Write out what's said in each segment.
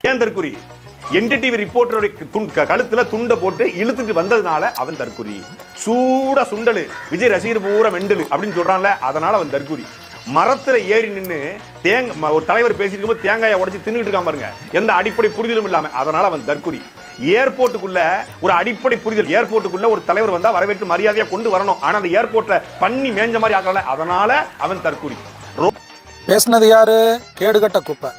ஏன் தற்குறி? என்டிடிவி ரிப்போர்ட்டருடைய கழுத்துல துண்டை போட்டு இழுத்துட்டு வந்ததுனால அவன் தற்குறி. சூட சுண்டலு விஜய் ரசிகர் பூரா மெண்டலு அப்படின்னு சொல்றான்ல, அதனால அவன் தற்குறி. மரத்துல ஏறி நின்று ஒரு தலைவர் பேசிட்டு இருக்கும்போது தேங்காயை உடைச்சு தின்னுட்டு இருக்கான் பாருங்க, எந்த அடிப்படை புரிதலும் இல்லாம, அதனால அவன் தற்குறி. ஏர்போர்ட்டுக்குள்ள ஒரு அடிப்படை புரிதல், ஏர்போர்ட்டுக்குள்ள ஒரு தலைவர் வந்தா வரவேற்று மரியாதையா கொண்டு வரணும், ஆனா அந்த ஏர்போர்ட்ல பண்ணி மேஞ்ச மாதிரி ஆக்கல, அதனால அவன் தற்குறி. பேசினது யாரு? கேடுகட்ட குப்பை.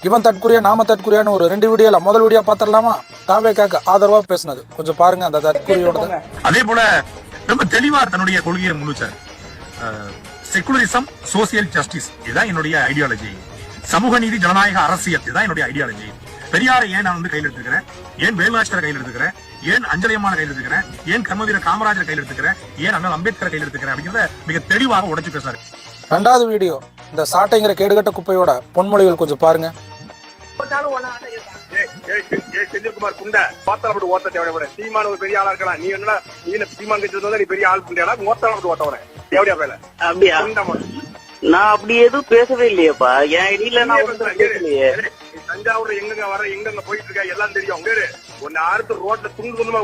இவன் தற்குறியா நாம தற்குறியான்னு ஒரு 2 வீடியோல முதல் வீடியோ பாத்திரலாமா? தாவேக்காக்கு ஆதரவா பேசினது கொஞ்சம் பாருங்க. அந்த தற்குறியோட அதே போல ரொம்ப தெளிவா தன்னுடைய கொள்கையை முன்னிச்சார். செகுலரிசம், சோசியல் ஜஸ்டிஸ், இதுதான் என்னுடைய ஐடியாலஜி. சமூக நீதி, ஜனநாயக அரசியல், இதுதான் என்னுடைய ஐடியாலஜி. பெரியாரை ஏன் நான் கையில் எடுத்துக்கிறேன், ஏன் வேலுநாச்சியாரை கையில் எடுத்துக்கிறேன், ஏன் அஞ்சலி அம்மாவை கையில் எடுத்துக்கிறேன், ஏன் கர்மவீரர் காமராஜர் கையில் எடுத்துக்கிறேன், ஏன் அண்ணல் அம்பேத்கர் கையில் எடுத்துக்கிறேன் அப்படிங்கிறத மிக தெளிவாக உடைச்சு பேசுறாரு. 2வது வீடியோ இந்த சாட்டைங்கிற கேடுகட்ட குப்பையோட பொன்மொழிகள் கொஞ்சம் பாருங்க. செந்தில்குமார் குண்ட ஓத்தலப்பட்டு ஓட்ட தேவைப்பட சீமான ஒரு பெரிய ஆளா இருக்கலாம். நீ என்ன சீமான் கட்சி நீ பெரிய ஆள் புண்டியாடா, ஓத்தலப்பட்டு ஓட்டவன தேவையா பேல? அப்படியா? நான் அப்படி எதுவும் பேசவே இல்லையப்பா. என் ஐடியில நான் பேசலையே. தஞ்சாவூர்ல எங்க வர எங்க போயிட்டு இருக்க எல்லாம் தெரியும். ஒன்னு அறுத்து ரோட்ல துண்டு துண்டுமா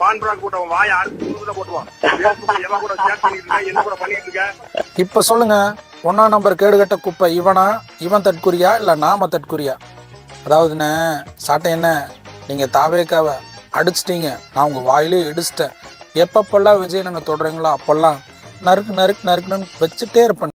பான் பிராக் போட்டவன் வாய அறுத்து துண்டு போட்டுவான். எல்லாம் கூட ஷேர் பண்ணிட்டு இருக்க, என்ன கூட பண்ணிட்டு இருக்க? இப்ப சொல்லுங்க, 1ஆம் நம்பர் கேடுகட்ட குப்பை இவனா? இவன் தற்குறியா இல்ல நாம தற்குறியா? அதாவதுண்ணே சாட்டை என்ன, நீங்க தாவேக்காவை அடிச்சிட்டீங்க, நான் உங்க வாயிலே இடிச்சிட்டேன். எப்பப்பெல்லாம் விஜய் நாங்க தொடறீங்களோ அப்பெல்லாம் நறுக்கு நறுக்கு நறுக்குன்னு வச்சுட்டே இருப்பேன்.